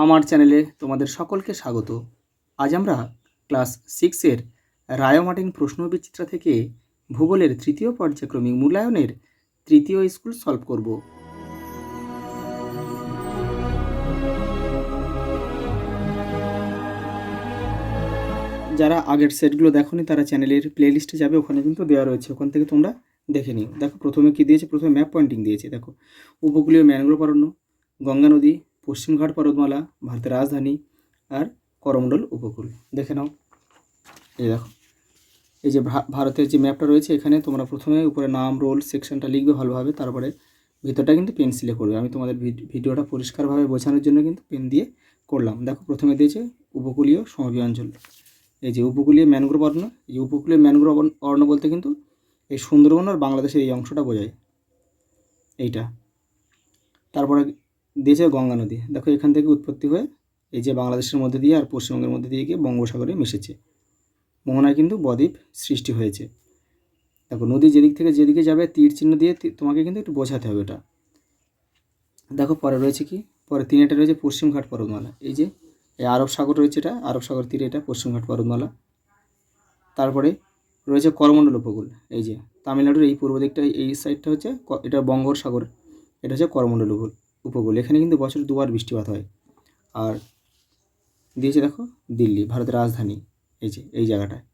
আমার চ্যানেলে তোমাদের সকলকে স্বাগত। আজ আমরা ক্লাস 6-এর রায় মার্টিন প্রশ্নবিচিত্রা থেকে ভূগোলের তৃতীয় পর্যায়ক্রমিক মূল্যায়নের তৃতীয় স্কুল সলভ করব। যারা আগের সেটগুলো দেখোনি তারা চ্যানেলের প্লেলিস্টে যাবে, ওখানে কিন্তু দেওয়া রয়েছে, ওখান থেকে তোমরা দেখে নিও। দেখো প্রথমে কি দিয়েছে, প্রথমে ম্যাপ পয়েন্টিং দিয়েছে। দেখো উপকূলীয় ম্যানগ্রোভ অরণ্য, গঙ্গা নদী, পশ্চিমঘাট পর্বতমালা, ভারতের রাজধানী আর করমণ্ডল উপকূল। দেখে নাও। এই দেখো, এই যে ভারতের যে ম্যাপটা রয়েছে, এখানে তোমরা প্রথমে উপরে নাম, রোল, সেকশনটা লিখবে ভালোভাবে, তারপরে ভিতরটা কিন্তু পেন্সিলে করবে। আমি তোমাদের ভিডিওটা পরিষ্কারভাবে বোঝানোর জন্য কিন্তু পেন দিয়ে করলাম। দেখো প্রথমে দিয়েছে উপকূলীয় সমভূমি অঞ্চল, এই যে উপকূলীয় ম্যানগ্রোভ অরণ্য। এই উপকূলীয় ম্যানগ্রোভ অরণ্য বলতে কিন্তু এই সুন্দরবন আর বাংলাদেশের এই অংশটা বোঝায়, এইটা। তারপরে দিয়েছে গঙ্গা নদী। দেখো এখান থেকে উৎপত্তি হয়ে এই যে বাংলাদেশের মধ্যে দিয়ে আর পশ্চিমবঙ্গের মধ্যে দিয়ে গিয়ে বঙ্গোপসাগরে মিশেছে, মোহনায় কিন্তু বদ্বীপ সৃষ্টি হয়েছে। দেখো নদী যেদিক থেকে যেদিকে যাবে তীর চিহ্ন দিয়ে তোমাকে কিন্তু একটু বোঝাতে হবে এটা। দেখো পরে রয়েছে কি, পরে তিনটা রয়েছে পশ্চিমঘাট পর্বতমালা। এই যে এই আরব সাগর রয়েছে, এটা আরব সাগর তীরে, এটা পশ্চিমঘাট পর্বতমালা। তারপরে রয়েছে করমণ্ডল উপকূল। এই যে তামিলনাড়ুর এই পূর্ব দিকটা, এই সাইডটা হচ্ছে এটা বঙ্গোপসাগর, এটা হচ্ছে করমণ্ডল উপকূল। এখানে কিন্তু বছরে দুবার বৃষ্টিপাত হয়। আর দিয়েছে দেখো দিল্লি, ভারতের রাজধানী, এই যে এই জায়গাটায়।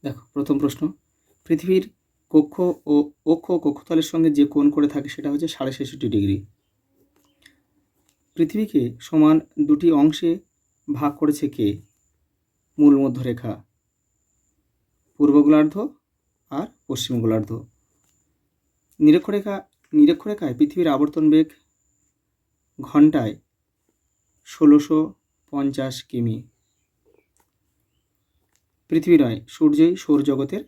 দেখো প্রথম প্রশ্ন, পৃথিবীর কক্ষ ও কক্ষতলের সঙ্গে যে কোণ করে থাকে সেটা হচ্ছে 66.5 ডিগ্রি। পৃথিবীকে সমান দুটি অংশে ভাগ করেছে কে? মূল মধ্যরেখা, পূর্ব গোলার্ধ আর পশ্চিম গোলার্ধ। নিরক্ষরেখায় পৃথিবীর আবর্তন বেগ ঘন্টায় 1650 কিমি। পৃথিবী নয়, সূর্যই সৌরজগতের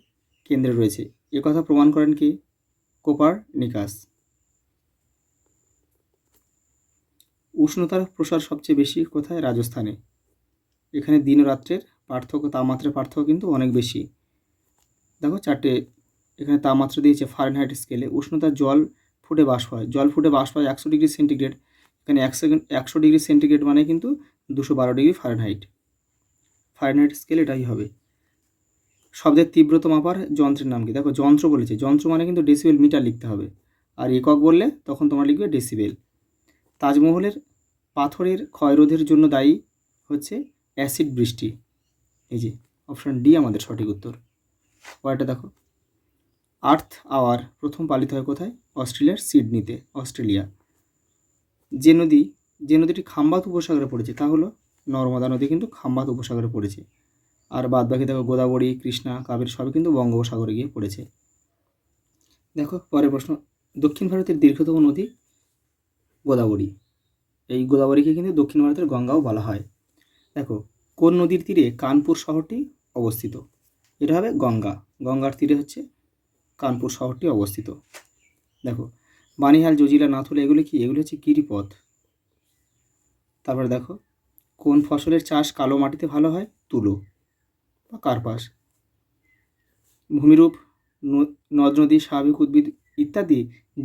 কেন্দ্রে রয়েছে, একথা প্রমাণ করেন কি? কোপারনিকাস। উষ্ণতার প্রসার সবচেয়ে বেশি কোথায়? রাজস্থানে। এখানে দিন ও রাত্রের পার্থক্য, তাপমাত্রার পার্থক্য কিন্তু অনেক বেশি। দেখো চারটে এখানে তাপমাত্রা দিয়েছে ফারেনহাইট স্কেলে। উষ্ণতার জল ফুটে বাষ্প হয়, জল ফুটে বাষ্প হয় 100 ডিগ্রি সেন্টিগ্রেড। এখানে 100 ডিগ্রি সেন্টিগ্রেড মানে কিন্তু 212 ডিগ্রি ফারেনহাইট। ফারেনহাইট স্কেল এটাই হবে। শব্দের তীব্রতা মাপার যন্ত্রের নাম কি? দেখো যন্ত্র বলেছে, যন্ত্র মানে কিন্তু ডেসিবেল মিটার লিখতে হবে, আর একক বললে তখন তোমরা লিখবে ডেসিবেল। তাজমহলের পাথরের ক্ষয়রোধের জন্য দায়ী হচ্ছে অ্যাসিড বৃষ্টি। এই যে অপশান ডি আমাদের সঠিক উত্তর। পরেরটা দেখো, আর্থ আওয়ার প্রথম পালিত হয় কোথায়? অস্ট্রেলিয়ার সিডনিতে, অস্ট্রেলিয়া। যে নদীটি খাম্বাত উপসাগরে পড়েছে তা হলো নর্মদা নদী, কিন্তু খাম্বাত উপসাগরে পড়েছে। আর বাদ বাকি দেখো গোদাবরী, কৃষ্ণা, কাবেরী সবই কিন্তু বঙ্গোপসাগরে গিয়ে পড়েছে। দেখো পরের প্রশ্ন, দক্ষিণ ভারতের দীর্ঘতম নদী গোদাবরী। এই গোদাবরীকে কিন্তু দক্ষিণ ভারতের গঙ্গাও বলা হয়। দেখো কোন নদীর তীরে কানপুর শহরটি অবস্থিত? এটা হবে গঙ্গা, গঙ্গার তীরে হচ্ছে কানপুর শহরটি অবস্থিত। দেখো বানিহাল, জজিলা, নাথুলা এগুলো কি? এগুলো হচ্ছে গিরিপথ। তারপরে দেখো কোন ফসলের চাষ কালো মাটিতে ভালো হয়? তুলো বা কার্পাস। ভূমিরূপ, নদ নদী, স্বাভাবিক উদ্ভিদ ইত্যাদি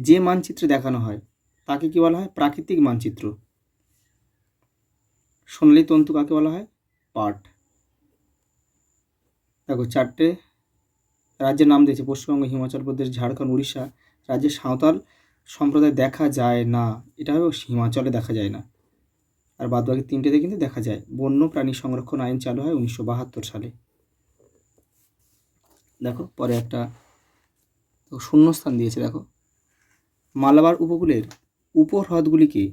যে মানচিত্রে দেখানো হয় তাকে কি বলা হয়? প্রাকৃতিক মানচিত্র। সোনালী তন্তু কাকে বলা হয়? পাট। দেখো চারটে রাজ্যের নাম দিয়েছে, পশ্চিমবঙ্গ, হিমাচল প্রদেশ, ঝাড়খণ্ড, উড়িষ্যা। রাজ্যের সাঁওতাল সম্প্রদায় দেখা যায় না, এটা হবে হিমাচলে দেখা যায় না। আর বাদ বাকি তিনটেতে কিন্তু দেখা যায়। বন্য প্রাণী সংরক্ষণ আইন চালু হয় 1972 সালে। দেখো পরে একটা শূন্যস্থান দিয়েছে। দেখো মালাবার উপকূলের উপহ্রদগুলিকে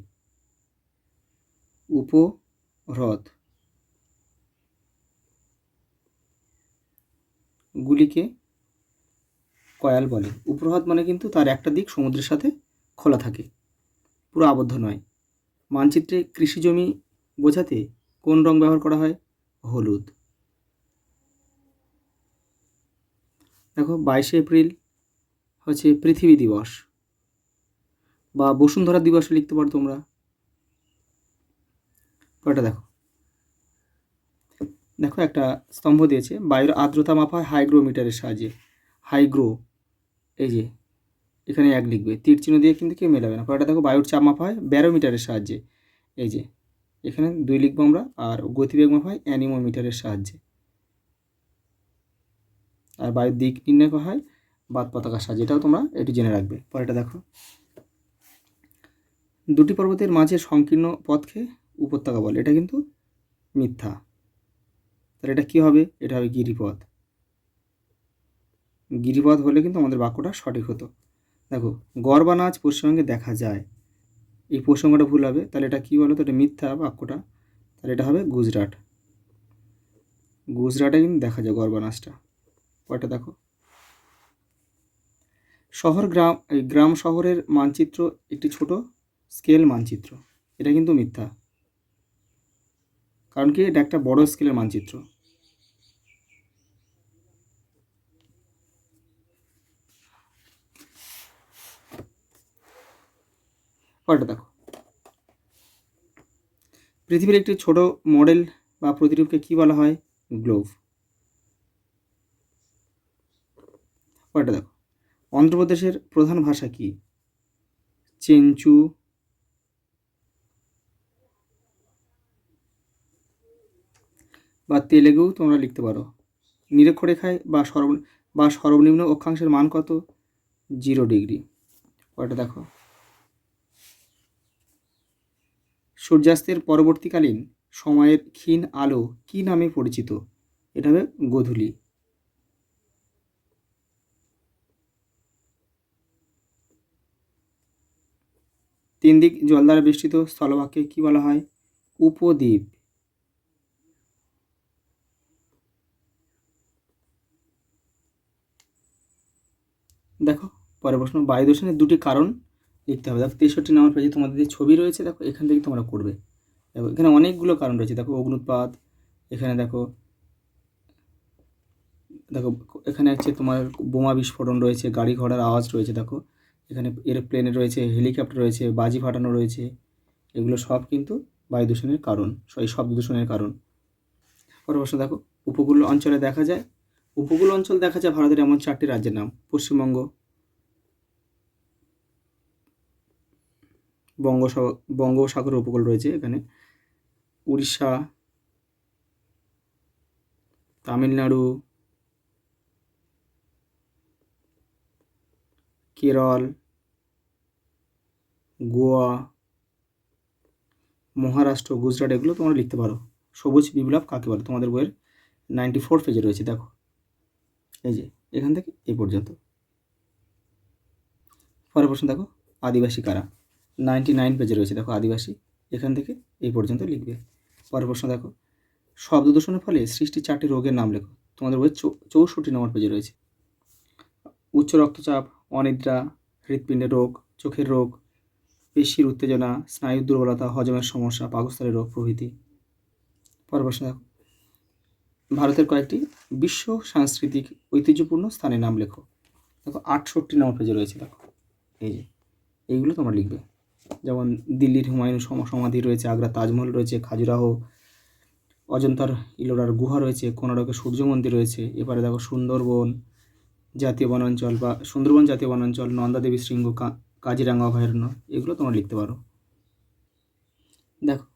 কয়াল বলে। উপহ্রদ মানে কিন্তু তার একটা দিক সমুদ্রের সাথে খোলা থাকে, পুরো আবদ্ধ নয়। মানচিত্রে কৃষিজমি বোঝাতে কোন রং ব্যবহার করা হয়? হলুদ। দেখো 22শে এপ্রিল হচ্ছে পৃথিবী দিবস বা বসুন্ধরা দিবসে লিখতে পারো তোমরা। পরেরটা দেখো, দেখো একটা স্তম্ভ দিয়েছে, বায়ুর আর্দ্রতা মাপা হয় হাইগ্রোমিটারের সাহায্যে। হাইগ্রো, এই যে এখানে 1 লিখবে, তীর চিহ্ন দিয়ে কিন্তু কেউ মেলাবে না। পরেরটা দেখো বায়ুর চাপ মাপা হয় ব্যারোমিটারের সাহায্যে। এই যে এখানে 2 লিখবো আমরা। আর গতিবেগ মাপা হয় অ্যানিমোমিটারের সাহায্যে। আর বায়ুর দিক নির্ণয় করা হয় বাত পতাকার সাহায্যে। এটাও তোমরা একটু জেনে রাখবে। পরেরটা দেখো, দুটি পর্বতের মাঝে সংকীর্ণ পথকে উপত্যকা বলে। এটা কিন্তু মিথ্যা। তাহলে এটা কী হবে? এটা হবে গিরিপথ। গিরিপথ হলে কিন্তু আমাদের বাক্যটা সঠিক হতো। দেখো, গড় বা নাচ পশ্চিমবঙ্গে দেখা যায়, এই প্রসঙ্গটা ভুল হবে। তাহলে এটা কী বলো তো? এটা মিথ্যা বাক্যটা। তাহলে এটা হবে গুজরাট। গুজরাটে কিন্তু দেখা যায় গড় বা নাচটা। পরেরটা দেখো, গ্রাম শহরের মানচিত্র একটি ছোট স্কেল মানচিত্র। এটা কিন্তু মিথ্যা, কারণ কি এটা একটা বড় স্কেলের মানচিত্র। পরেরটা দেখো, পৃথিবীর একটি ছোট মডেল বা প্রতিরূপকে কী বলা হয়? গ্লোব। পরেরটা দেখো, অন্ধ্রপ্রদেশের প্রধান ভাষা কি? চেঞ্চু, বা তেলেগু তোমরা লিখতে পারো। নিরক্ষরেখায় বা সর্বনিম্ন অক্ষাংশের মান কত? 0 ডিগ্রি। পরেরটা দেখো, সূর্যাস্তের পরবর্তীকালীন সময়ের ক্ষীণ আলো কী নামে পরিচিত? এটা হবে গোধূলি। তিন দিক জল দ্বারা বেষ্টিত স্থলভাগকে কী বলা হয়? উপদ্বীপ। দেখো পরের প্রশ্ন, বায়ু দূষণের 2টি কারণ লিখতে হবে। দেখো 63 নম্বর পেজে তোমাদের যে ছবি রয়েছে, দেখো এখান থেকে তোমরা করবে। দেখো এখানে অনেকগুলো কারণ রয়েছে। দেখো অগ্নুৎপাত, এখানে দেখো দেখো এখানে হচ্ছে তোমার বোমা বিস্ফোরণ রয়েছে, গাড়ি ঘোড়ার আওয়াজ রয়েছে। দেখো এখানে এরোপ্লেনে রয়েছে, হেলিকপ্টার রয়েছে, বাজি ফাটানো রয়েছে। এগুলো সব কিন্তু বায়ু দূষণের কারণ, এই শব্দ দূষণের কারণ। পরের প্রশ্ন দেখো, উপকূল অঞ্চলে দেখা যায়, উপকূল অঞ্চল দেখা যায় ভারতের এমন 4টি রাজ্যের নাম। পশ্চিমবঙ্গ, বঙ্গোপসাগরের উপকূল রয়েছে এখানে, উড়িষ্যা, তামিলনাড়ু, কেরল, গোয়া, মহারাষ্ট্র, গুজরাট। এগুলো তোমরা লিখতে পারো। সবুজ বিপ্লব কাকে বলে? তোমাদের বইয়ের 94 পেজে রয়েছে। দেখো এই যে এখান থেকে এই পর্যন্ত। পরের প্রশ্ন দেখো, আদিবাসী কারা? 99 পেজে রয়েছে। দেখো আদিবাসী, এখান থেকে এই পর্যন্ত লিখবে। পরের প্রশ্ন দেখো, শব্দ দূষণের ফলে সৃষ্টি 4টি রোগের নাম লেখো। তোমাদের বইয়ের 64 নম্বর পেজে রয়েছে। উচ্চ রক্তচাপ, অনিদ্রা, হৃৎপিণ্ডের রোগ, চোখের রোগ, পেশির উত্তেজনা, স্নায়ুর দুর্বলতা, হজমের সমস্যা, পাকস্থলীর রোগ প্রভৃতি। পরের প্রশ্ন দেখো, ভারতের কয়েকটি বিশ্ব সাংস্কৃতিক ঐতিহ্যপূর্ণ স্থানের নাম লেখো। দেখো 68 নম্বর পেজে রয়েছে। দেখো এই যে এইগুলো তোমরা লিখবে। যেমন দিল্লির হুমায়ুন সমাধি রয়েছে, আগ্রা তাজমহল রয়েছে, খাজুরাহো, অজন্তার ইলোরার গুহা রয়েছে, কোনারকের সূর্য মন্দির রয়েছে। এবারে দেখো সুন্দরবন জাতীয় বনাঞ্চল বা সুন্দরবন জাতীয় বনাঞ্চল, নন্দা দেবী শৃঙ্গ, কাজিরাঙ্গা অভয়ারণ্য। এগুলো তোমরা লিখতে পারো। দেখো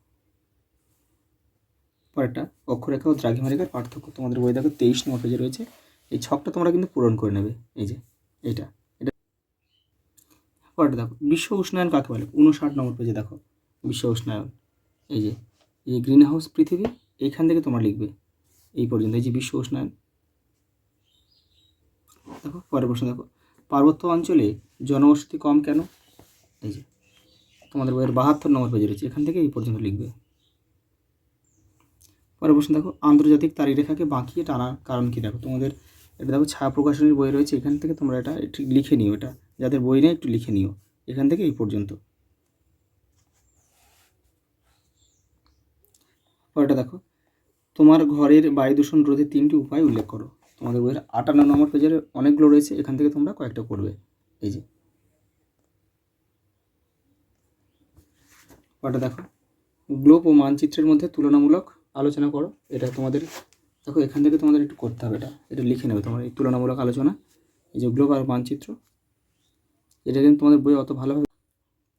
পরেরটা, অক্ষরেখা ও দ্রাঘিমারেখার পার্থক্য। তোমাদের বই দেখো 23 নম্বর পেজে রয়েছে। এই ছকটা তোমরা কিন্তু পূরণ করে নেবে। এই যে এটা এটা পরেরটা দেখো, বিশ্ব উষ্ণায়ন কাকে বলে? 59 নম্বর পেজে দেখো বিশ্ব উষ্ণায়ন। এই যে গ্রিন হাউস পৃথিবী, এইখান থেকে তোমরা লিখবে এই পর্যন্ত। এই যে বিশ্ব উষ্ণায়ন। দেখো পরের প্রশ্ন দেখো, পার্বত্য অঞ্চলে জনবসতি কম কেন? এই যে তোমাদের বইয়ের 72 নম্বর পেজে রয়েছে, এখান থেকে এই পর্যন্ত লিখবে। পরের প্রশ্ন দেখো, আন্তর্জাতিক তারিখরেখাকে বাঁকিয়ে টানার কারণ কি? দেখো তোমাদের এটা দেখো ছায়া প্রকাশনীর বই রয়েছে, এখান থেকে তোমরা এটা একটু লিখে নিও। এটা যাদের বই নেই একটু লিখে নিও, এখান থেকে এই পর্যন্ত। পরেরটা দেখো, তোমার ঘরের বায়ু দূষণ রোধে 3টি উপায় উল্লেখ করো। তোমাদের বইয়ের 58 নম্বর পেজের অনেকগুলো রয়েছে, এখান থেকে তোমরা কয়েকটা করবে। এই যে পরেরটা দেখো, গ্লোব ও মানচিত্রের মধ্যে তুলনামূলক আলোচনা করো। এটা তোমাদের দেখো এখান থেকে তোমাদের একটু করতে হবে। এটা লিখে নেবে তোমার এই তুলনামূলক আলোচনা। এই যে গ্লোব আর মানচিত্র, এটা কিন্তু তোমাদের বই অত ভালোভাবে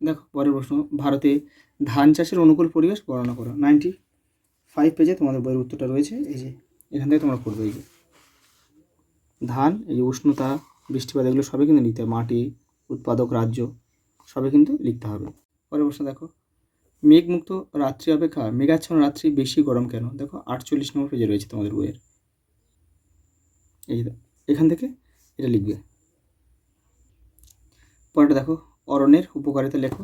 দেখো। পরের প্রশ্ন, ভারতে ধান চাষের অনুকূল পরিবেশ বর্ণনা করো। 95 পেজে তোমাদের বইয়ের উত্তরটা রয়েছে, এই যে এখান থেকে তোমরা করবে। এই যে ধান, এই যে উষ্ণতা, বৃষ্টিপাত, এগুলো সবই কিন্তু লিখতে হবে। মাটি, উৎপাদক, রাজ্য, সবই কিন্তু লিখতে হবে। পরের প্রশ্ন দেখো, মেঘমুক্ত রাত্রি অপেক্ষা মেঘাচ্ছন্ন রাত্রি বেশি গরম কেন? দেখো 48 নম্বর পেজে রয়েছে তোমাদের বইয়ের। এই যে এখান থেকে এটা লিখবে। পরেরটা দেখো, অরণ্যের উপকারিতা লেখো।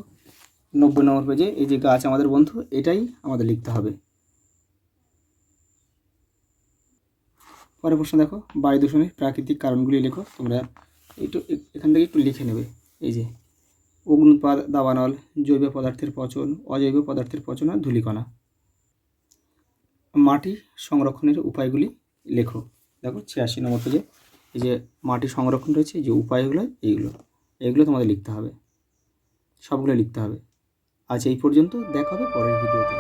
90 নম্বর পেজে এই যে গাছ আমাদের বন্ধু, এটাই আমাদের লিখতে হবে। পরের প্রশ্ন দেখো, বায়ু দূষণের প্রাকৃতিক কারণগুলি লেখো। তোমরা একটু এখান থেকে একটু লিখে নেবে। এই যে অগ্নুৎপাত, দাবানল, জৈব পদার্থের পচন, অজৈব পদার্থের পচন আর ধূলিকণা। মাটি সংরক্ষণের উপায়গুলি লেখো। দেখো 86 নম্বর পেজে এই যে মাটি সংরক্ষণ রয়েছে, এই যে উপায়গুলো, এইগুলো তোমাদের লিখতে হবে, সবগুলো লিখতে হবে। আজ এই পর্যন্ত, দেখা হবে পরের ভিডিওতে।